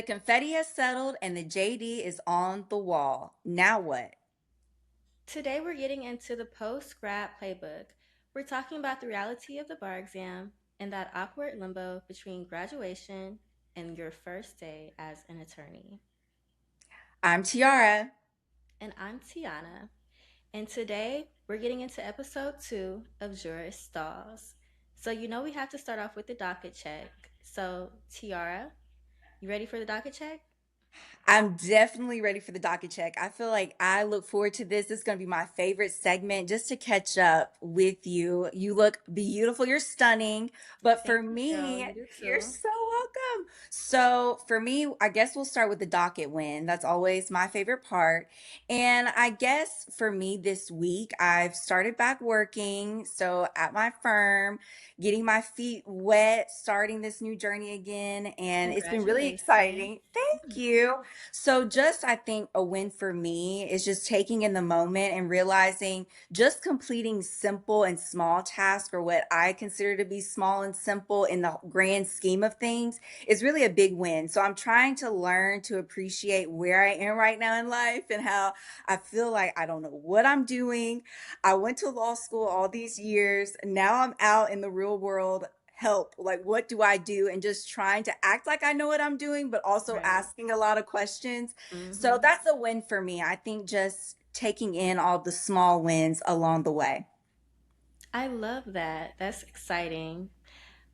The confetti has settled and the JD is on the wall. Now what? Today we're getting into the post-grad playbook. We're talking about the reality of the bar exam and that awkward limbo between graduation and your first day as an attorney. I'm Tiara. And I'm Tiana. And today we're getting into episode 2 of Juris Dolls. So we have to start off with the docket check. So Tiara, you ready for the docket check? I'm definitely ready for the docket check. I feel like I look forward to this. This is going to be my favorite segment just to catch up with you. You look beautiful. You're stunning. But Thank for you, girl. me, You do you're too. so welcome. So for me, I guess we'll start with the docket win. That's always my favorite part. And I guess for me this week, I've started back working. So at my firm, getting my feet wet, starting this new journey again. And it's been really Congratulations. exciting. Thank you. So, just I think a win for me is just taking in the moment and realizing just completing simple and small tasks, or what I consider to be small and simple in the grand scheme of things, is really a big win. So, I'm trying to learn to appreciate where I am right now in life and how I feel like I don't know what I'm doing. I went to law school all these years. Now I'm out in the real world. Help, like, what do I do? And just trying to act like I know what I'm doing, but also Right. asking a lot of questions. So Mm-hmm. that's a win for me. I think just taking in all the small wins along the way. I love that. That's exciting.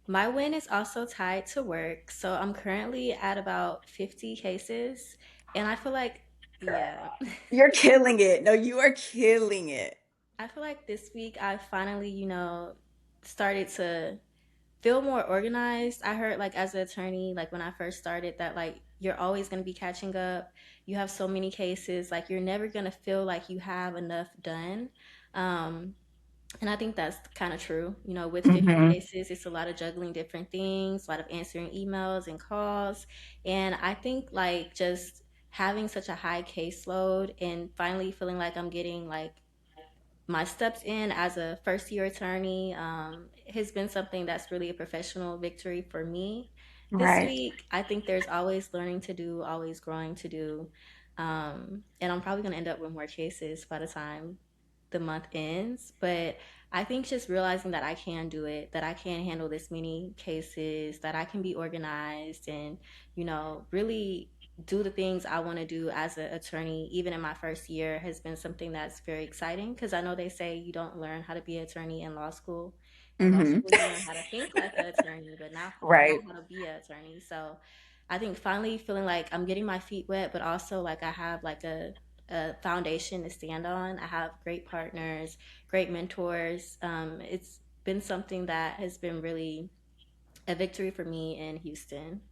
My win is also tied to work. So I'm currently at about 50 cases. And I feel like, yeah, You're killing it. No, you are killing it. I feel like this week I finally, started to feel more organized. I heard, like, as an attorney, like when I first started, that like you're always going to be catching up. You have so many cases, like you're never going to feel like you have enough done. Um, And I think that's kind of true. With 50 Hmm. cases, it's a lot of juggling different things, a lot of answering emails and calls. And I think like just having such a high caseload and finally feeling like I'm getting like my steps in as a first year attorney has been something that's really a professional victory for me. This Right. week, I think there's always learning to do, always growing to do. And I'm probably going to end up with more cases by the time the month ends. But I think just realizing that I can do it, that I can handle this many cases, that I can be organized and, really do the things I want to do as an attorney, even in my first year, has been something that's very exciting because I know they say you don't learn how to be an attorney in law school. In law Hmm. school, you learn how to think like an attorney, but not Right. how to be an attorney. So I think finally feeling like I'm getting my feet wet, but also like I have like a foundation to stand on. I have great partners, great mentors. It's been something that has been really a victory for me in Houston.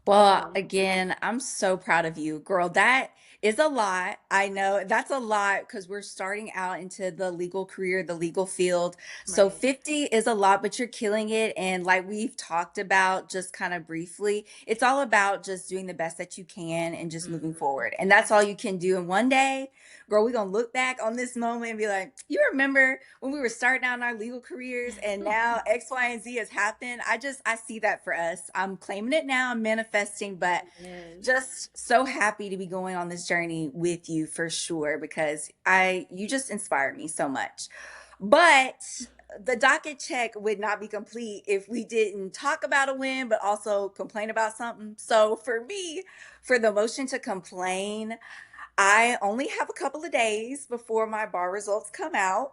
Well, So, again, I'm so proud of you, girl. That is a lot. I know that's a lot because we're starting out into the legal career, the legal field. So right. 50 is a lot, but you're killing it. And like we've talked about just kind of briefly, it's all about just doing the best that you can and just moving Mhm. forward. And that's all you can do. And one day, girl, we're going to look back on this moment and be like, you remember when we were starting out in our legal careers and now X, Y, and Z has happened? I see that for us. I'm claiming it now. I'm manifesting, but Yes. just so happy to be going on this journey with you for sure because you just inspire me so much. But the docket check would not be complete if we didn't talk about a win, but also complain about something. So for me, for the motion to complain, I only have a couple of days before my bar results come out.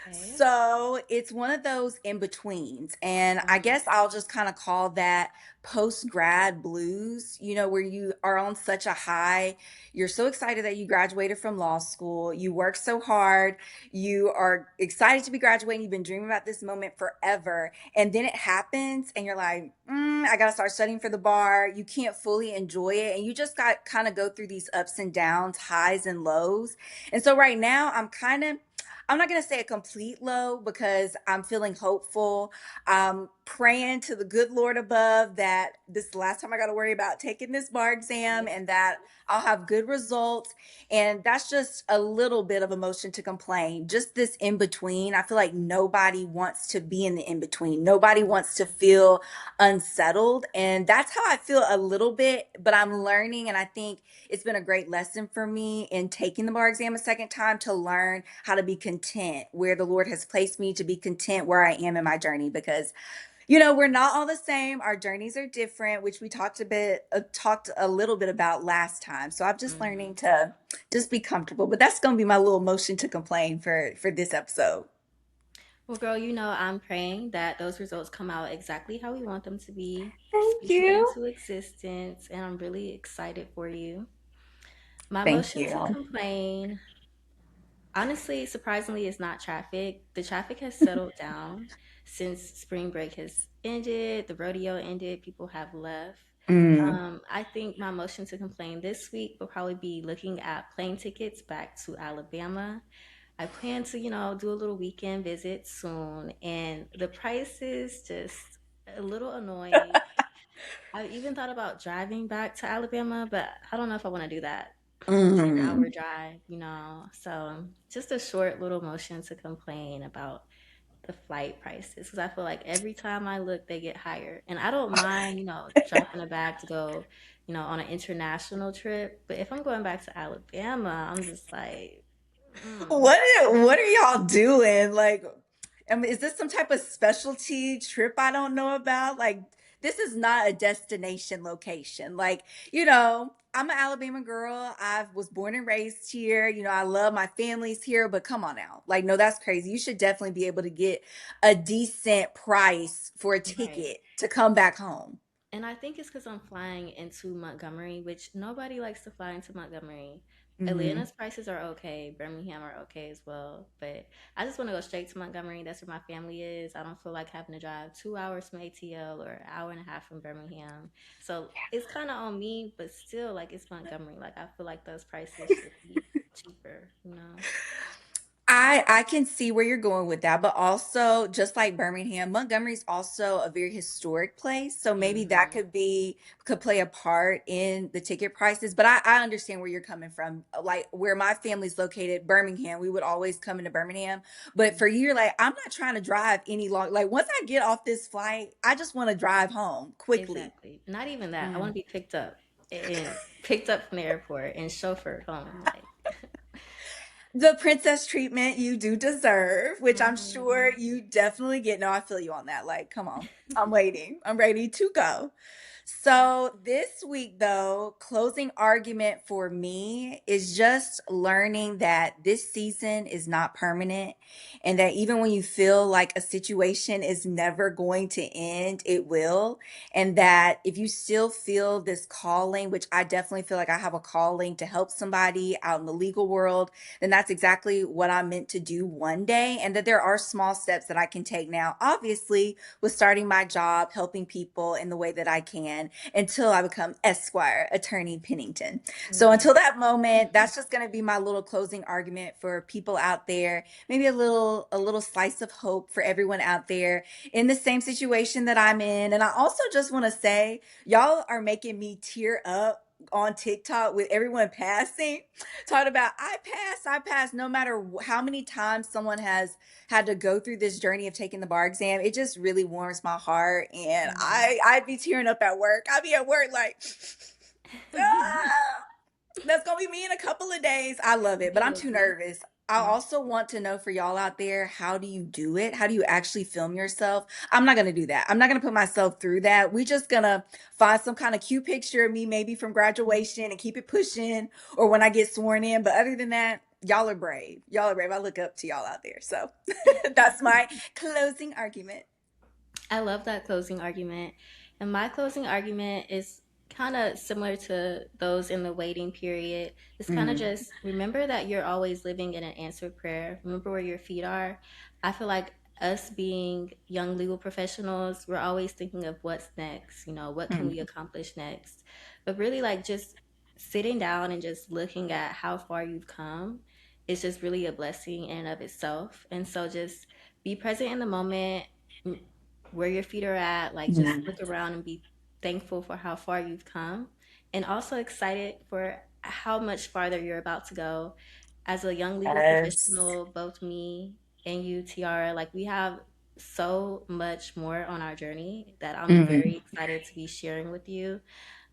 Okay. So it's one of those in betweens. And I Mm. guess I'll just kind of call that post grad blues, where you are on such a high. You're so excited that you graduated from law school. You work so hard. You are excited to be graduating. You've been dreaming about this moment forever. And then it happens, and you're like, I got to start studying for the bar. You can't fully enjoy it. And you just got kind of go through these ups and downs, highs and lows. And so right now, I'm not going to say a complete low because I'm feeling hopeful. I'm praying to the good Lord above that this is the last time I got to worry about taking this bar exam Yes. and that I'll have good results. And that's just a little bit of a motion to complain. Just this in between. I feel like nobody wants to be in the in between. Nobody wants to feel unsettled. And that's how I feel a little bit, but I'm learning. And I think it's been a great lesson for me in taking the bar exam a second time to learn how to be content where the Lord has placed me, to be content where I am in my journey, because we're not all the same. Our journeys are different, which we talked a little bit about last time. So I'm just learning Mhm. to just be comfortable. But that's going to be my little motion to complain for this episode. Well, girl, I'm praying that those results come out exactly how we want them to be, Thank speaking you. into existence, and I'm really excited for you. My Thank motion to you. complain, honestly, surprisingly, is not traffic. The traffic has settled down since spring break has ended, the rodeo ended, people have left. Mm. I think my motion to complain this week will probably be looking at plane tickets back to Alabama. I plan to, do a little weekend visit soon, and the price is just a little annoying. I even thought about driving back to Alabama, but I don't know if I want to do that. 10-hour Mm. drive. So just a short little motion to complain about the flight prices because I feel like every time I look, they get higher. And I don't mind, dropping a bag to go, on an international trip. But if I'm going back to Alabama, I'm just like, mm, What are y'all doing? Like, is this some type of specialty trip I don't know about? Like, this is not a destination location. Like, I'm an Alabama girl. I was born and raised here. I love my family's here, but come on now. Like, no, that's crazy. You should definitely be able to get a decent price for a right. ticket to come back home. And I think it's because I'm flying into Montgomery, which nobody likes to fly into Montgomery. Hmm. Atlanta's prices are okay. Birmingham are okay as well. But I just want to go straight to Montgomery. That's where my family is. I don't feel like having to drive 2 hours from ATL or an hour and a half from Birmingham. So it's kind of on me, but still, like, it's Montgomery. Like, I feel like those prices should be cheaper. I can see where you're going with that, but also just like Birmingham, Montgomery's also a very historic place, so maybe that Hmm. could play a part in the ticket prices. But I understand where you're coming from. Like where my family's located, Birmingham, we would always come into Birmingham. But for you, like I'm not trying to drive any long. Like once I get off this flight, I just want to drive home quickly. Exactly. Not even that. I want Mm. to be picked up from the airport and chauffeured home. Like, The princess treatment you do deserve, which I'm sure mhm. you definitely get. No, I feel you on that. Like, come on. I'm waiting. I'm ready to go. So, this week, though, closing argument for me is just learning that this season is not permanent and that even when you feel like a situation is never going to end, it will. And that if you still feel this calling, which I definitely feel like I have a calling to help somebody out in the legal world, then that's exactly what I'm meant to do one day. And that there are small steps that I can take now, obviously, with starting my job, helping people in the way that I can until I become Esquire Attorney Pennington. So Right. until that moment, that's just going to be my little closing argument for people out there. Maybe a little slice of hope for everyone out there in the same situation that I'm in. And I also just want to say, y'all are making me tear up on TikTok with everyone passing, talking about I pass no matter how many times someone has had to go through this journey of taking the bar exam. It just really warms my heart, and Mhm. I'd be tearing up at work. I'd be at work like, ah, that's gonna be me in a couple of days. I love it, but Me I'm will too be. nervous. I Mm. also want to know for y'all out there, how do you do it? How do you actually film yourself? I'm not gonna do that. I'm not gonna put myself through that. We just gonna find some kind of cute picture of me, maybe from graduation, and keep it pushing, or when I get sworn in. But other than that, y'all are brave. Y'all are brave. I look up to y'all out there. So that's my closing argument. I love that closing argument. And my closing argument is kind of similar to those in the waiting period. It's kind of Mm, just remember that you're always living in an answered prayer. Remember where your feet are. I feel like us being young legal professionals, we're always thinking of what's next, what can we mm, accomplish next? But really, like, just sitting down and just looking at how far you've come is just really a blessing in and of itself. And so just be present in the moment, where your feet are at, like just Mhm. look around and be thankful for how far you've come, and also excited for how much farther you're about to go. As a young legal Yes. professional, both me and you, Tiara, like we have so much more on our journey that I'm Mhm. very excited to be sharing with you.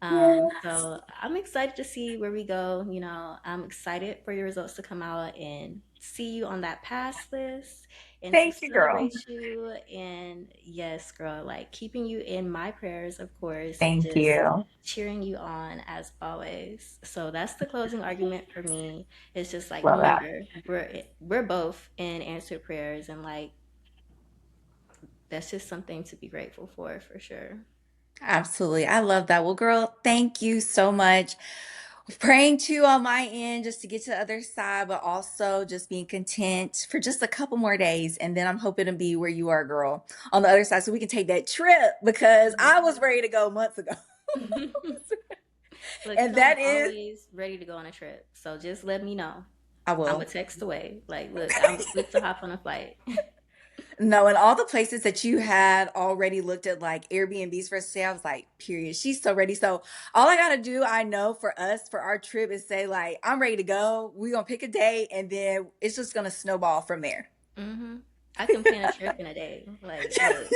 Yes. So I'm excited to see where we go. You know, I'm excited for your results to come out and see you on that pass list and to Thank you, girl. celebrate you. And yes, girl, like keeping you in my prayers, of course, and Thank just you. cheering you on as always. So that's the closing argument for me. It's just like Love that. remember, we're both in answered prayers, and like that's just something to be grateful for sure. Absolutely. I love that. Well, girl, thank you so much. Praying too on my end just to get to the other side, but also just being content for just a couple more days. And then I'm hoping to be where you are, girl, on the other side so we can take that trip because I was ready to go months ago. Look, you And know I'm that is, always ready to go on a trip. So just let me know. I I'm a will. text away. Like, look, I'm quick to hop on a flight. No, and all the places that you had already looked at, like Airbnbs for us to stay, I was like, period. She's so ready. So all I gotta do, I know for us for our trip is say like, I'm ready to go. We're gonna pick a date, and then it's just gonna snowball from there. hmm I can plan a trip in a day. Like, look.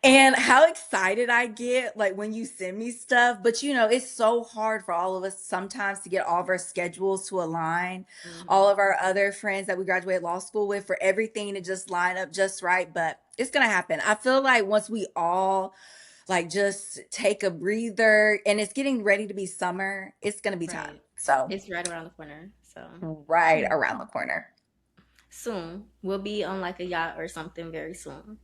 And how excited I get like when you send me stuff, but it's so hard for all of us sometimes to get all of our schedules to align, all hmm of our other friends that we graduated law school with, for everything to just line up just right. But it's gonna happen. I feel like once we all like just take a breather and it's getting ready to be summer, it's gonna be time. Right. So It's right around the corner. So right around the corner. soon we'll be on like a yacht or something very soon,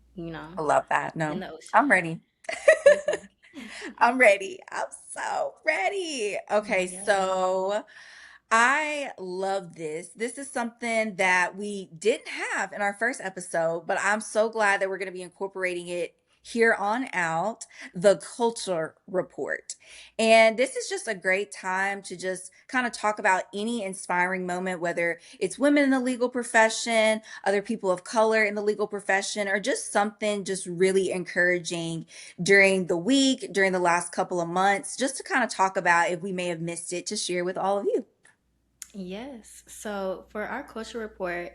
I love that. in No, the I'm ocean. ready. Okay. I'm ready. I'm so ready. Okay, Yes. so I love this. This is something that we didn't have in our first episode, but I'm so glad that we're going to be incorporating it here on out, the culture report. And this is just a great time to just kind of talk about any inspiring moment, whether it's women in the legal profession, other people of color in the legal profession, or just something just really encouraging during the week, during the last couple of months, just to kind of talk about if we may have missed it to share with all of you. Yes. So for our culture report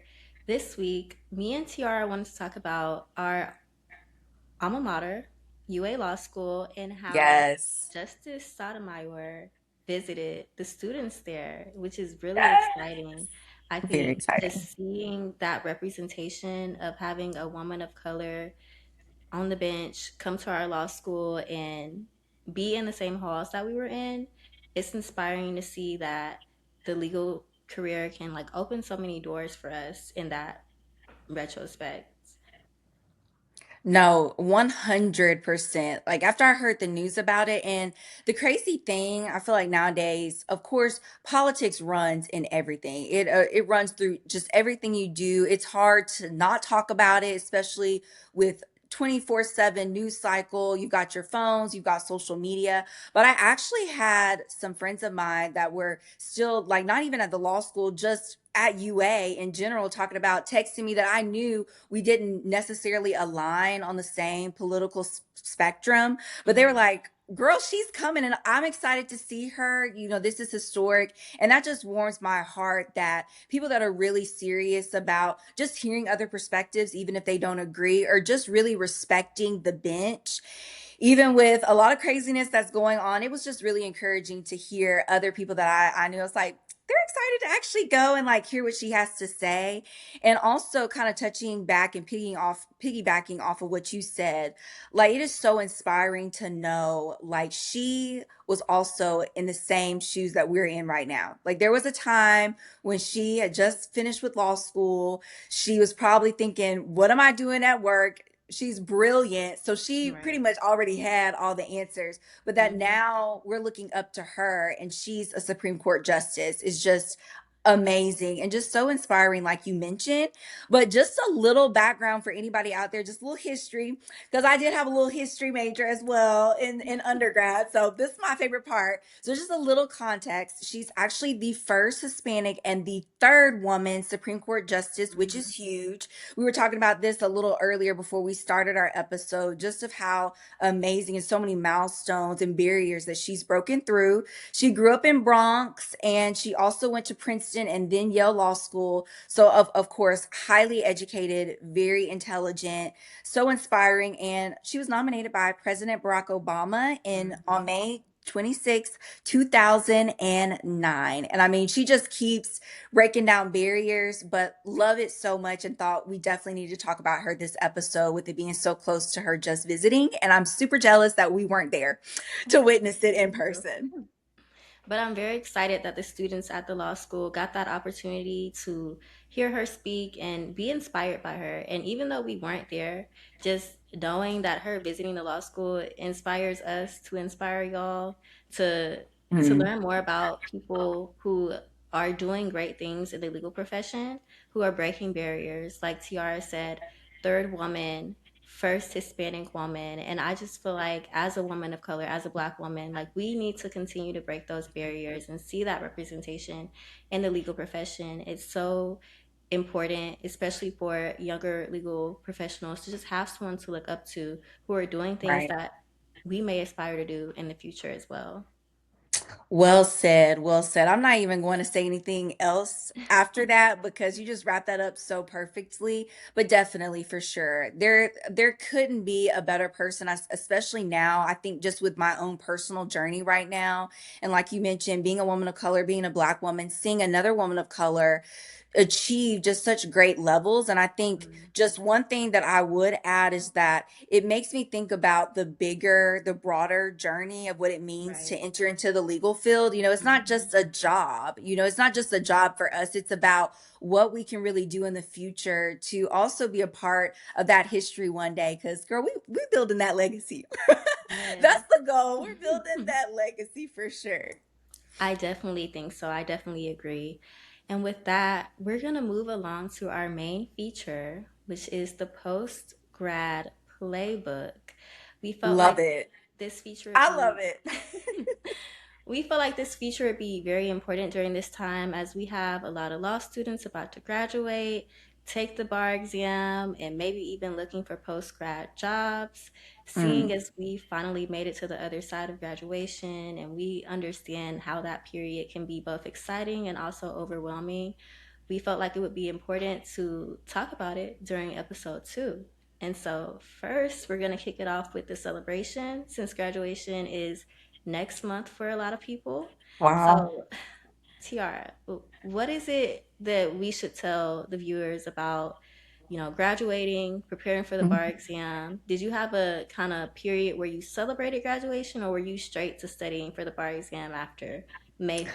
this week, me and Tiara wanted to talk about our alma mater, UA Law School, and how Yes. Justice Sotomayor visited the students there, which is really exciting. Yes. I Very think exciting. just seeing that representation of having a woman of color on the bench come to our law school and be in the same halls that we were in, it's inspiring to see that the legal career can like open so many doors for us in that retrospect. No, 100%. Like after I heard the news about it, and the crazy thing, I feel like nowadays, of course, politics runs in everything. It runs through just everything you do. It's hard to not talk about it, especially with 24/7 news cycle. You've got your phones, you've got social media. But I actually had some friends of mine that were still like not even at the law school, just at UA in general, talking about texting me that I knew we didn't necessarily align on the same political spectrum, but they were Mhm. like, girl, she's coming and I'm excited to see her. This is historic. And that just warms my heart that people that are really serious about just hearing other perspectives, even if they don't agree, or just really respecting the bench. Even with a lot of craziness that's going on, it was just really encouraging to hear other people that I knew. It's like, they're excited to actually go and like hear what she has to say, and also kind of touching back and piggybacking off of what you said. Like it is so inspiring to know like she was also in the same shoes that we're in right now. Like there was a time when she had just finished with law school. She was probably thinking, what am I doing at work? She's brilliant, so she pretty Right. much already had all the answers, but that hmm now we're looking up to her and she's a Supreme Court justice is just amazing and just so inspiring, like you mentioned. But just a little background for anybody out there, just a little history, because I did have a little history major as well in undergrad. So this is my favorite part. So just a little context. She's actually the first Hispanic and the third woman Supreme Court justice, which Mhm. is huge. We were talking about this a little earlier before we started our episode, just of how amazing and so many milestones and barriers that she's broken through. She grew up in Bronx and she also went to Princeton and then Yale Law School. So of course, highly educated, very intelligent, so inspiring. And she was nominated by President Barack Obama in on Mhm. May 26, 2009. And I mean, she just keeps breaking down barriers, but love it so much and thought we definitely need to talk about her this episode with it being so close to her just visiting. And I'm super jealous that we weren't there to witness it in Me too. person. But I'm very excited that the students at the law school got that opportunity to hear her speak and be inspired by her. And even though we weren't there, just knowing that her visiting the law school inspires us to inspire y'all to Mm, learn more about people who are doing great things in the legal profession, who are breaking barriers. Like Tiara said, third woman, first Hispanic woman. And I just feel like as a woman of color, as a black woman, like we need to continue to break those barriers and see that representation in the legal profession. It's so important, especially for younger legal professionals, to just have someone to look up to who are doing things right. that we may aspire to do in the future as well. Well said. Well said. I'm not even going to say anything else after that because you just wrapped that up so perfectly. But definitely for sure. There couldn't be a better person, especially now. I think just with my own personal journey right now. And like you mentioned, being a woman of color, being a black woman, seeing another woman of color achieve just such great levels. And I think Mhm. just one thing that I would add is that it makes me think about the bigger, the broader journey of what it means to Right. enter into the legal field. You know, it's not Mhm. just a job, it's not just a job for us. It's about what we can really do in the future to also be a part of that history one day. Cause girl, we're building that legacy. That's Yes. the goal. We're building that legacy for sure. I definitely think so. I definitely agree. And with that, we're going to move along to our main feature, which is the post grad playbook. We felt Love like it. this feature would I love be it. we feel like this feature would be very important during this time as we have a lot of law students about to graduate, take the bar exam, and maybe even looking for post grad jobs. Seeing Mm, as we finally made it to the other side of graduation and we understand how that period can be both exciting and also overwhelming, we felt like it would be important to talk about it during episode 2. And so, first, we're going to kick it off with the celebration since graduation is next month for a lot of people. wow. So, Tiara, what is it that we should tell the viewers about, graduating, preparing for the bar Mhm. exam? Did you have a kind of period where you celebrated graduation, or were you straight to studying for the bar exam after May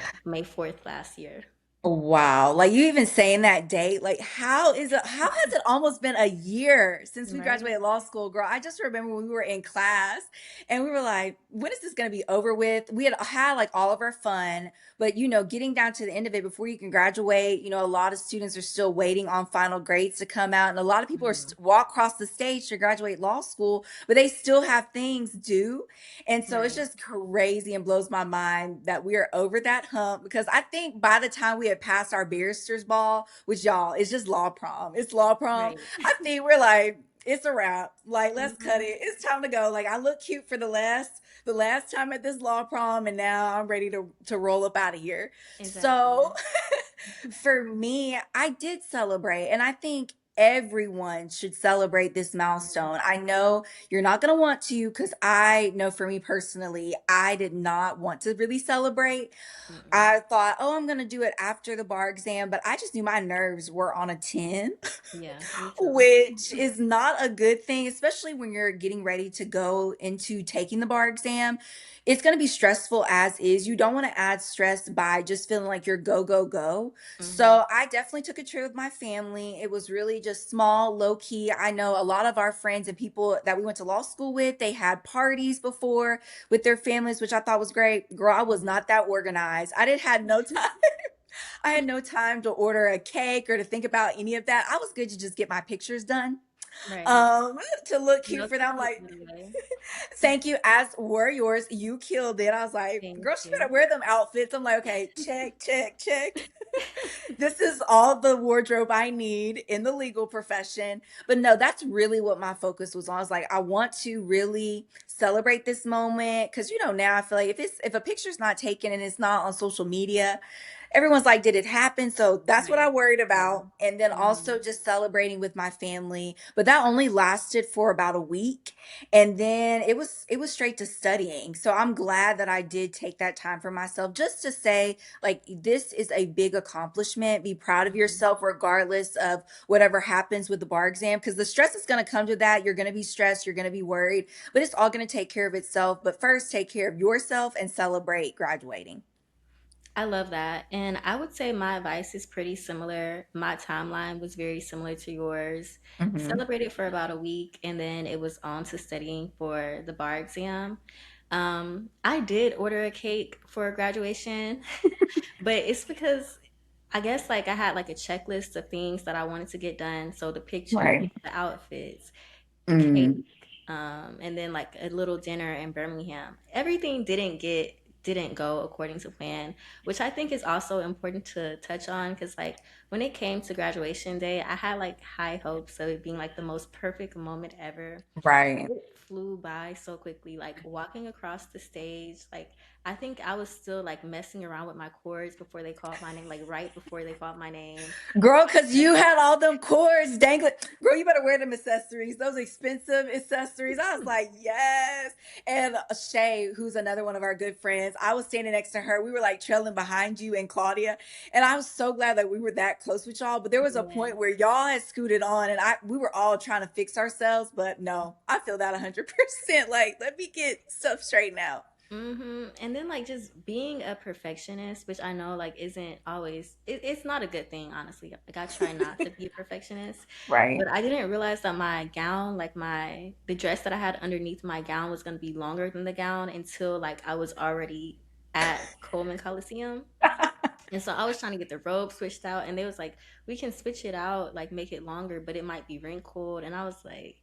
4th last year? Wow. Like you even saying that date, like how has it almost been a year since we Right? graduated law school, girl? I just remember when we were in class and we were like, when is this gonna be over with? We had like all of our fun, but getting down to the end of it before you can graduate, a lot of students are still waiting on final grades to come out, and a lot of people are Mhm. walk across the stage to graduate law school, but they still have things due. And so it's Right. just crazy and blows my mind that we are over that hump because I think by the time we had passed our barrister's ball, which y'all, it's just law prom. It's law prom. Right. I think we're like, it's a wrap. Like, let's cut Mhm. it. It's time to go. Like, I look cute for the last time at this law prom, and now I'm ready to roll up out of here. So Exactly. for me, I did celebrate, and I think everyone should celebrate this milestone. I know you're not going to want to because I know for me personally, I did not want to really celebrate. Mm-mm. I thought, oh, I'm going to do it after the bar exam, but I just knew my nerves were on a 10, Yeah, me too. which is not a good thing, especially when you're getting ready to go into taking the bar exam. It's going to be stressful as is. You don't want to add stress by just feeling like you're go, go, go. Hmm. So I definitely took a trip with my family. It was really just small, low key. I know a lot of our friends and people that we went to law school with, they had parties before with their families, which I thought was great. Girl, I was Hmm. not that organized. I didn't had no time. I had no time to order a cake or to think about any of that. I was good to just get my pictures done. Right. Um, to look And cute those for were them. I'm cute, like, by the way. thank you, as were yours. You killed it. I was like, Thank girl, she better you. wear them outfits. I'm like, okay, check, check, check. This is all the wardrobe I need in the legal profession. But no, that's really what my focus was on. I was like, I want to really celebrate this moment because now I feel like if a picture's not taken and it's not on social media, everyone's like, did it happen? So that's what I Right. worried about. True. And then also Mhm. just celebrating with my family. But that only lasted for about a week. And then it was straight to studying. So I'm glad that I did take that time for myself just to say, like, this is a big accomplishment. Be proud of Mhm. yourself regardless of whatever happens with the bar exam. Because the stress is going to come to that. You're going to be stressed. You're going to be worried. But it's all going to take care of itself. But first, take care of yourself and celebrate graduating. I love that. And I would say my advice is pretty similar. My timeline was very similar to yours. Hmm. Celebrated for about a week, and then it was on to studying for the bar exam. I did order a cake for graduation, but it's because I guess like I had like a checklist of things that I wanted to get done. So the pictures, Right. the outfits, the cake, Mm, and then like a little dinner in Birmingham. Everything didn't go according to plan, which I think is also important to touch on because like when it came to graduation day, I had like high hopes of it being like the most perfect moment ever. right. It flew by so quickly, like walking across the stage. Like I think I was still like messing around with my chords before they called my name, like right before they called my name. Girl, because you had all them cords dangling. Girl, you better wear them accessories, those expensive accessories. I was like, yes. And Shay, who's another one of our good friends, I was standing next to her. We were like trailing behind you and Claudia. And I was so glad that we were that close with y'all. But there was a Yeah. point where y'all had scooted on and we were all trying to fix ourselves. But no, I feel that 100%. Like, let me get stuff straightened out. And then like just being a perfectionist, which I know like isn't always it's not a good thing, honestly. Like I try not to be a perfectionist, Right. but I didn't realize that my gown, like the dress that I had underneath my gown was gonna be longer than the gown until like I was already at Coleman Coliseum. And so I was trying to get the robe switched out, and they was like, "We can switch it out, like make it longer, but it might be wrinkled." And I was like,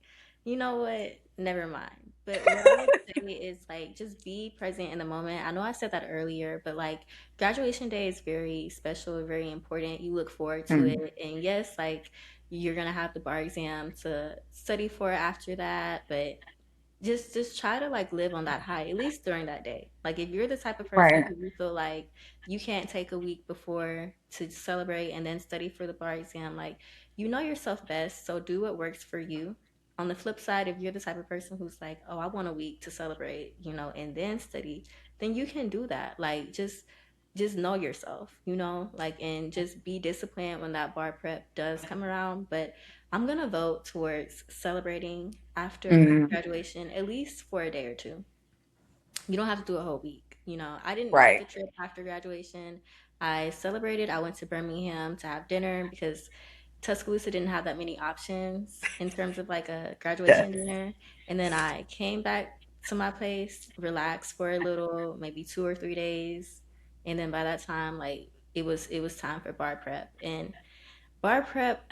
"You know what? Never mind." But what I would say is like just be present in the moment. I know I said that earlier, but like graduation day is very special, very important. You look forward to Mm, it, and yes, like you're gonna have the bar exam to study for after that, but just try to like live on that high at least during that day. Like if you're the type of person right. who you feel like you can't take a week before to celebrate and then study for the bar exam, like you know yourself best, so do what works for you. On the flip side, if you're the type of person who's like, oh, I want a week to celebrate, and then study, then you can do that. Like just know yourself, like, and just be disciplined when that bar prep does come around. But I'm gonna vote towards celebrating after Mm, graduation, at least for a day or two. You don't have to do a whole week. I didn't take right. a trip after graduation. I celebrated. I went to Birmingham to have dinner because Tuscaloosa didn't have that many options in terms of like a graduation Yes. dinner. And then I came back to my place, relaxed for a little, maybe 2 or 3 days. And then by that time, like it was time for bar prep. And bar prep,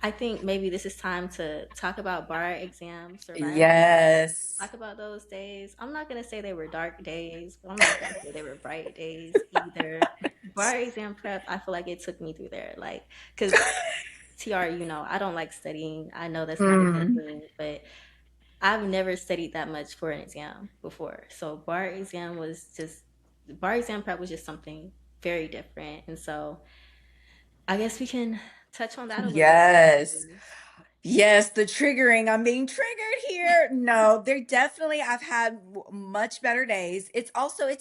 I think maybe this is time to talk about bar exam survival. Yes. Talk about those days. I'm not gonna say they were dark days, but I'm not gonna say they were bright days either. Bar exam prep, I feel like it took me through there. Like, cause TR, I don't like studying. I know that's not a good Mm, thing, but I've never studied that much for an exam before. So bar exam prep was just something very different. And so I guess we can touch on that a little bit. yes. Yes, the triggering. I'm being triggered here. No, there definitely I've had much better days. It's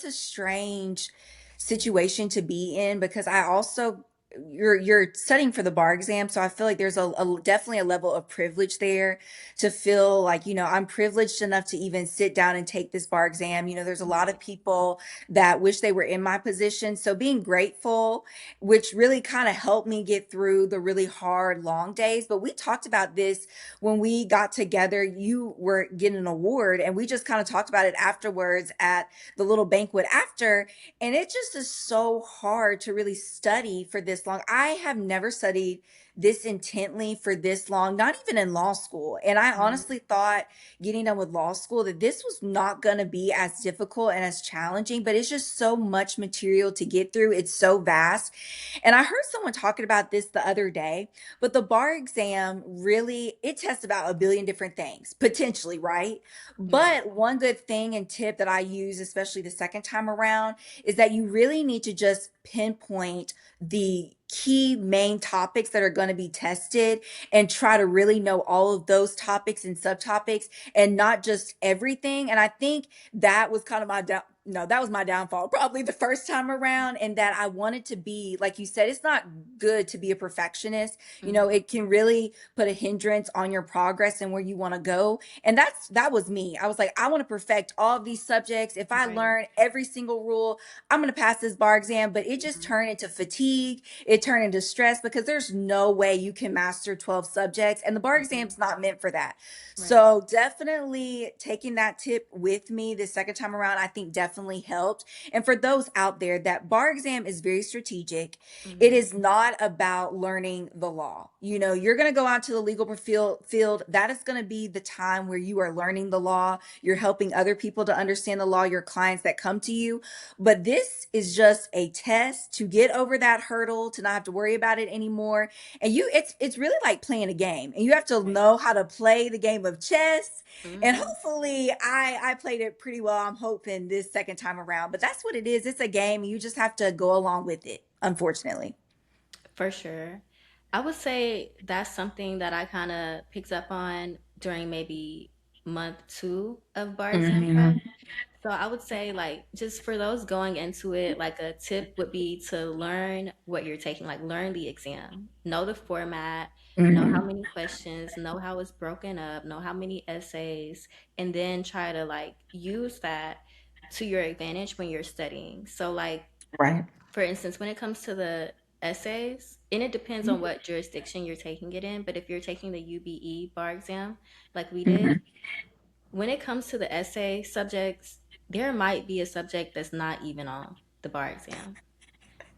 a strange situation to be in because I also you're studying for the bar exam, so I feel like there's definitely a level of privilege there to feel like, I'm privileged enough to even sit down and take this bar exam. There's a lot of people that wish they were in my position. So being grateful, which really kind of helped me get through the really hard long days. But we talked about this when we got together. You were getting an award, and we just kind of talked about it afterwards at the little banquet after. And it just is so hard to really study for this long. I have never studied this intently for this long, not even in law school. And I Mhm. honestly thought getting done with law school that this was not going to be as difficult and as challenging, but it's just so much material to get through. It's so vast. And I heard someone talking about this the other day, but the bar exam really, it tests about a billion different things, potentially, right? Mhm. But one good thing and tip that I use, especially the second time around, is that you really need to just pinpoint the key main topics that are going to be tested and try to really know all of those topics and subtopics and not just everything. And I think that was kind of my no, that was my downfall probably the first time around, and that I wanted to be, like you said, it's not good to be a perfectionist. Mhm. It can really put a hindrance on your progress and where you want to go. And that was me. I was like, I want to perfect all of these subjects. If I Right. learn every single rule, I'm going to pass this bar exam. But it just Mhm. turned into fatigue. It turned into stress because there's no way you can master 12 subjects. And the bar Mhm. exam's not meant for that. Right. So definitely taking that tip with me the second time around, I think definitely helped. And for those out there, that bar exam is very strategic. It Mhm. is not about learning the law. You're going to go out to the legal field. That is going to be the time where you are learning the law. You're helping other people to understand the law, your clients that come to you. But this is just a test to get over that hurdle, to not have to worry about it anymore. And it's really like playing a game. And you have to Right. know how to play the game of chess. And Mhm. hopefully I played it pretty well. I'm hoping this second time around. But that's what it is. It's a game, and you just have to go along with it, unfortunately. For sure. I would say that's something that I kind of picked up on during maybe month 2 of bar exam prep. Hmm. So I would say, like, just for those going into it, like a tip would be to learn what you're taking, like learn the exam, know the format, know how Hmm. many questions, know how it's broken up, know how many essays, and then try to like use that to your advantage when you're studying. So like, Right. for instance, when it comes to the essays, and it depends on what jurisdiction you're taking it in, but if you're taking the UBE bar exam like we did, Hmm. when it comes to the essay subjects, there might be a subject that's not even on the bar exam.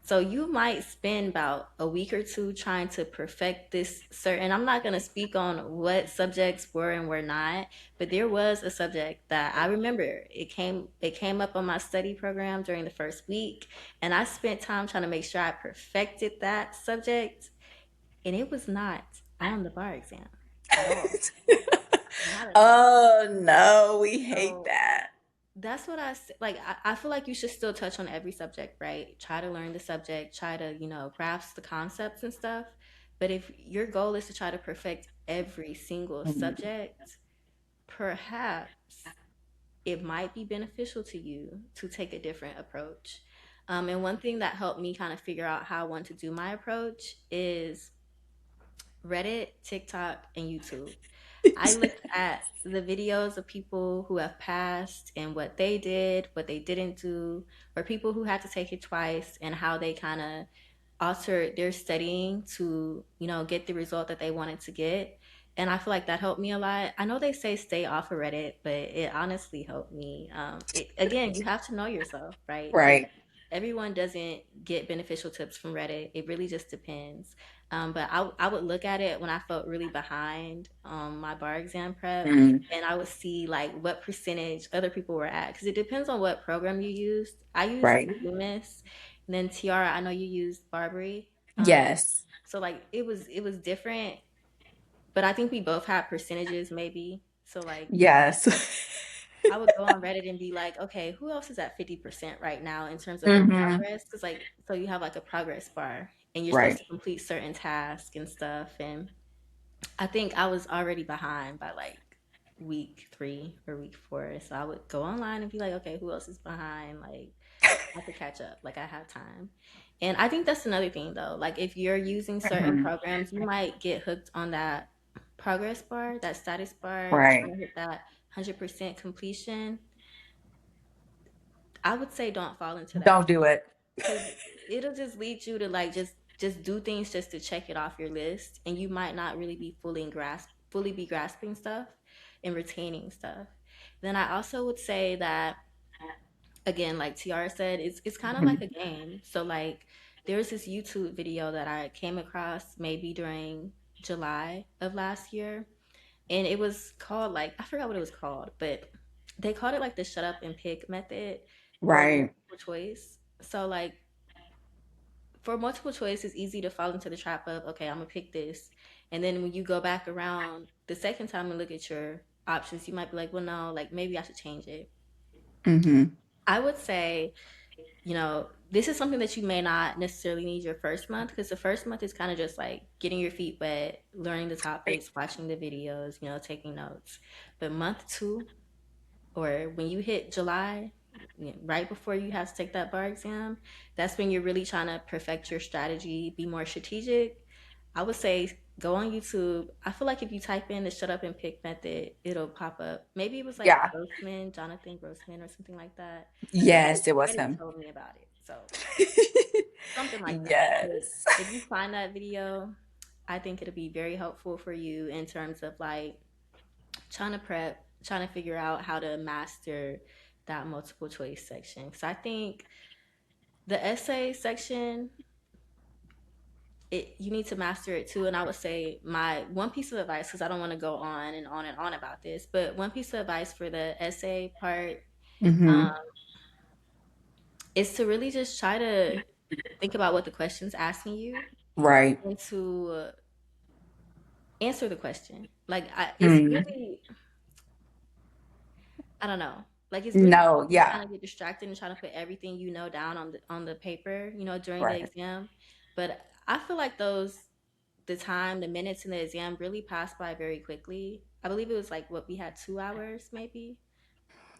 So you might spend about a week or two trying to perfect this certain. I'm not going to speak on what subjects were and were not, but there was a subject that I remember. It came up on my study program during the first week, and I spent time trying to make sure I perfected that subject, and it was not on the bar exam at all. Not at all. Oh no, we hate So that. that's what like. I feel like you should still touch on every subject, right? Try to learn the subject, try to, grasp the concepts and stuff. But if your goal is to try to perfect every single Mhm. subject, perhaps it might be beneficial to you to take a different approach. And one thing that helped me kind of figure out how I want to do my approach is Reddit, TikTok, and YouTube. I looked at the videos of people who have passed and what they did, what they didn't do, or people who had to take it twice and how they kind of altered their studying to, get the result that they wanted to get. And I feel like that helped me a lot. I know they say stay off of Reddit, but it honestly helped me. Again, you have to know yourself, right? Because Right. everyone doesn't get beneficial tips from Reddit. It really just depends. But I would look at it when I felt really behind my bar exam prep, Mm. and I would see like what percentage other people were at because it depends on what program you used. I used Right. Loomis, and then Tiara, I know you used Barbary. Yes. So like it was different, but I think we both had percentages maybe. So like Yes. I would go on Reddit and be like, okay, who else is at 50% right now in terms of their Hmm. progress? Because like so you have like a progress bar and you're supposed Right. to complete certain tasks and stuff. And I think I was already behind by like week 3 or week 4. So I would go online and be like, okay, who else is behind? Like I could catch up. Like I have time. And I think that's another thing though. Like if you're using certain Mhm. programs, you might get hooked on that progress bar, that status bar, Right. trying to hit that 100% completion. I would say don't fall into that Don't do it. because it'll just lead you to like just do things just to check it off your list, and you might not really be fully be grasping stuff and retaining stuff. Then I also would say that again, like Tiara said, it's kind of like Mhm. a game. So like there was this YouTube video that I came across maybe during July of last year, and it was called like I forgot what it was called, but they called it like the shut up and pick method or Right. multiple choice. So like for multiple choice, it's easy to fall into the trap of okay, I'm gonna pick this, and then when you go back around the second time and look at your options, you might be like, well, no, like maybe I should change it. Mhm. I would say this is something that you may not necessarily need your first month because the first month is kind of just like getting your feet wet, learning the topics, watching the videos, taking notes. But month two, or when you hit July, right before you have to take that bar exam, that's when you're really trying to perfect your strategy, be more strategic. I would say go on YouTube. I feel like if you type in the shut up and pick method, it'll pop up. Maybe it was like Yeah. Grossman, Jonathan Grossman, or something like that. But Yes, it was Reddit him. told me about it. So something like that. But Yes. if you find that video, I think it'll be very helpful for you in terms of like trying to prep, trying to figure out how to master that multiple choice section. So I think the essay section, you need to master it too. And I would say my one piece of advice, because I don't want to go on and on and on about this, but one piece of advice for the essay part Mhm. um, is to really just try to think about what the question's asking you Right. and to answer the question. Like it's Mhm. really, I don't know. Like it's really No, easy to yeah. kind of get distracted and trying to put everything down on the paper, during the Right. exam. But I feel like the time, the minutes in the exam really passed by very quickly. I believe it was like what we had 2 hours maybe.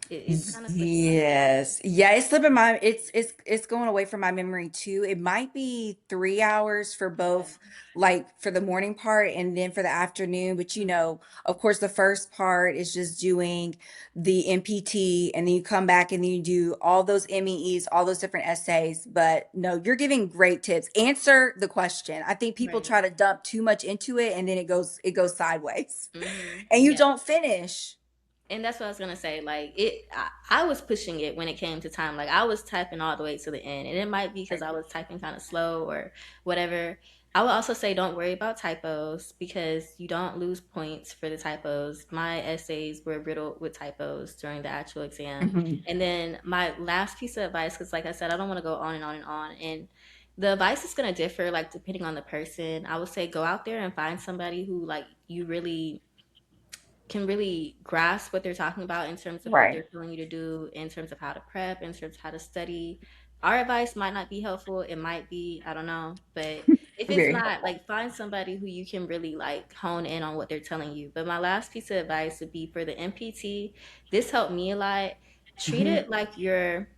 It's kind of slipping my mind. Yes. Yeah, it's slipping my it's going away from my memory too. It might be 3 hours for Okay. both, like for the morning part and then for the afternoon. But Mhm. of course, the first part is just doing the MPT, and then you come back and then you do all those MEEs, all those different essays. But no, you're giving great tips. Answer the question. I think people Right. try to dump too much into it and then it goes sideways. And you Yeah. don't finish. And that's what I was gonna say. Like I was pushing it when it came to time. Like I was typing all the way to the end, and it might be because Right. I was typing kind of slow or whatever. I would also say don't worry about typos because you don't lose points for the typos. My essays were riddled with typos during the actual exam. Mhm. And then my last piece of advice, because like I said, I don't want to go on and on and on. And the advice is gonna differ like depending on the person. I would say go out there and find somebody who like you really can really grasp what they're talking about in terms of what Right. they're telling you to do, in terms of how to prep, in terms of how to study. Our advice might not be helpful. It might be, I don't know. But if it's Very not, helpful. like find somebody who you can really like hone in on what they're telling you. But my last piece of advice would be for the MPT. This helped me a lot. Treat Mhm. it like you're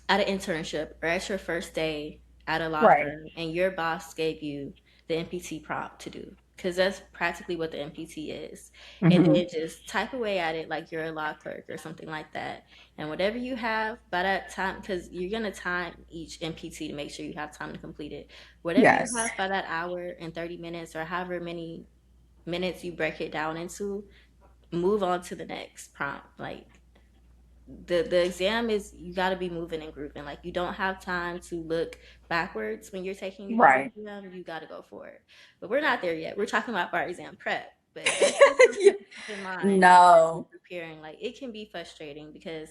at an internship or at your first day at a law Right. firm and your boss gave you the MPT prompt to do because that's practically what the MPT is. And then Mhm. just type away at it like you're a law clerk or something like that. And whatever you have by that time, because you're going to time each MPT to make sure you have time to complete it. Whatever you Yes. have by that hour and 30 minutes or however many minutes you break it down into, move on to the next prompt. Like the exam is you got to be moving and grooving. Like you don't have time to look backwards when you're taking your bar Right. exam. You got to go for it. But we're not there yet. We're talking about bar exam prep. But that's just something Yeah. to keep in mind as you're No. preparing. Like it can be frustrating because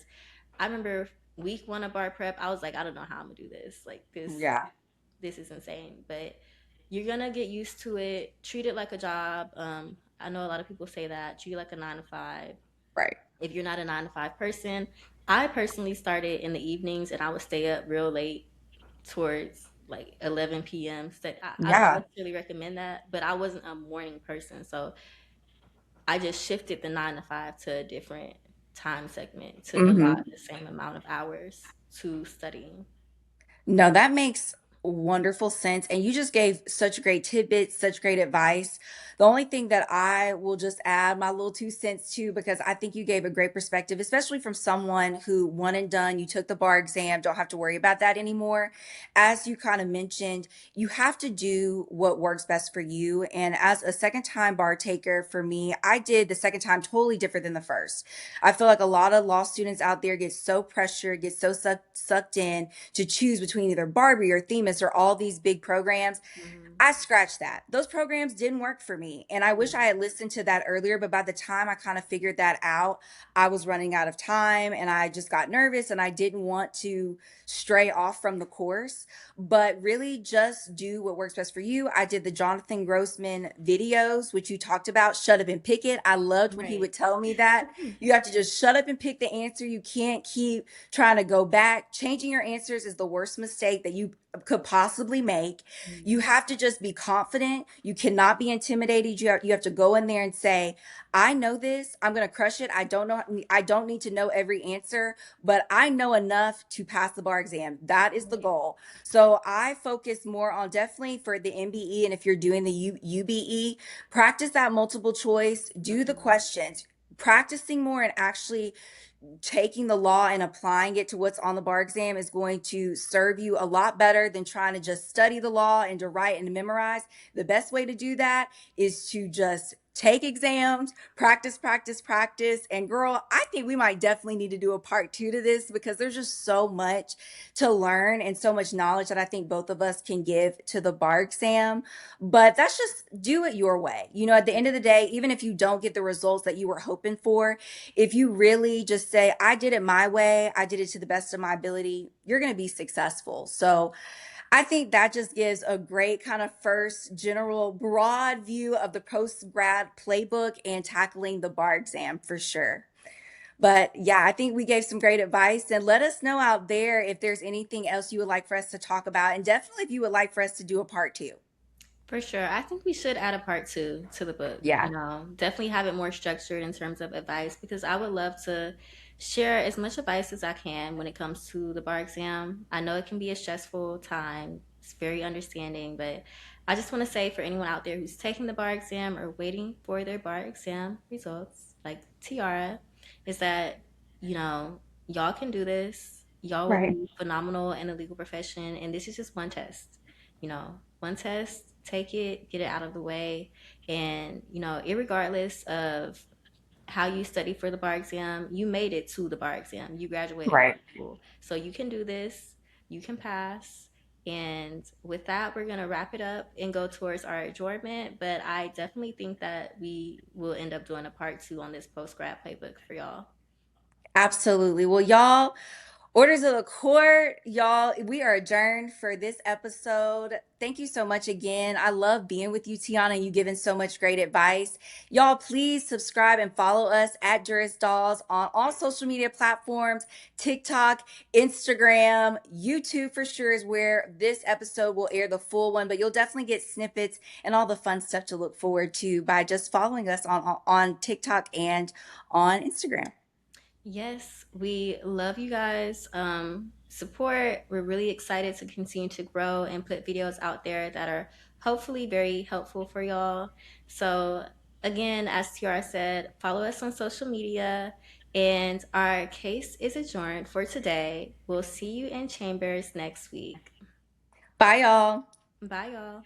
I remember week one of bar prep, I was like, I don't know how I'm gonna do this. Like Yeah. this is insane. But you're gonna get used to it. Treat it like a job. I know a lot of people say that. Treat it like a 9 to 5 Right. if you're not a 9 to 5 person. I personally started in the evenings and I would stay up real late towards like 11 p.m. So I don't Yeah. necessarily recommend that, but I wasn't a morning person. So I just shifted the 9 to 5 to a different time segment to allot Mhm. the same amount of hours to studying. No, that makes wonderful sense. And you just gave such great tidbits, such great advice. The only thing that I will just add my little 2 cents to, because I think you gave a great perspective, especially from someone who one and done, you took the bar exam, don't have to worry about that anymore. As you kind of mentioned, you have to do what works best for you. And as a second time bar taker, for me, I did the second time totally different than the first. I feel like a lot of law students out there get so pressured, get so sucked in to choose between either Barbie or Themis or all these big programs. Mhm. I scratched that. Those programs didn't work for me. And I wish I Yeah. had listened to that earlier, but by the time I kind of figured that out, I was running out of time and I just got nervous and I didn't want to stray off from the course. But really just do what works best for you. I did the Jonathan Grossman videos, which you talked about, shut up and pick it. I loved when he Right. would tell me that. You have to just shut up and pick the answer. You can't keep trying to go back. Changing your answers is the worst mistake that you could possibly make. You Mhm. have to just be confident. You cannot be intimidated. You have to go in there and say, I know this. I'm going to crush it. I don't need to know every answer, but I know enough to pass the bar exam. That is the Right. goal. So I focus more on definitely for the MBE, and if you're doing the UBE, practice that multiple choice, do the Mhm. questions. Practicing more and actually taking the law and applying it to what's on the bar exam is going to serve you a lot better than trying to just study the law and to write and to memorize. The best way to do that is to just take exams, practice, practice, practice. And girl, I think we might definitely need to do a part two to this because there's just so much to learn and so much knowledge that I think both of us can give to the bar exam. But that's just do it your way. At the end of the day, even if you don't get the results that you were hoping for, if you really just say, I did it my way, I did it to the best of my ability, you're going to be successful. So I think that just gives a great kind of first general broad view of the post grad playbook and tackling the bar exam for sure. But yeah, I think we gave some great advice and let us know out there if there's anything else you would like for us to talk about. And definitely if you would like for us to do a part two. For sure. I think we should add a part two to the book. Yeah. Definitely have it more structured in terms of advice because I would love to share as much advice as I can when it comes to the bar exam. I know it can be a stressful time, it's very understanding, but I just want to say for anyone out there who's taking the bar exam or waiting for their bar exam results, like Tiara, is that, you know, y'all can do this. Y'all will Right. be phenomenal in the legal profession, and this is just one test. One test, take it, get it out of the way. And, irregardless of how you study for the bar exam, you made it to the bar exam. You graduated law Right. school. So you can do this, you can pass. And with that, we're going to wrap it up and go towards our adjournment. But I definitely think that we will end up doing a part two on this post grad playbook for y'all. Absolutely. Well, y'all, orders of the court, y'all, we are adjourned for this episode. Thank you so much again. I love being with you, Tiana, and you giving so much great advice. Y'all, please subscribe and follow us at Juris Dolls on all social media platforms, TikTok, Instagram, YouTube for sure is where this episode will air the full one, but you'll definitely get snippets and all the fun stuff to look forward to by just following us on TikTok and on Instagram. Yes, we love you guys. Support. We're really excited to continue to grow and put videos out there that are hopefully very helpful for y'all. So, again, as Tiara said, follow us on social media. And our case is adjourned for today. We'll see you in chambers next week. Bye, y'all. Bye, y'all.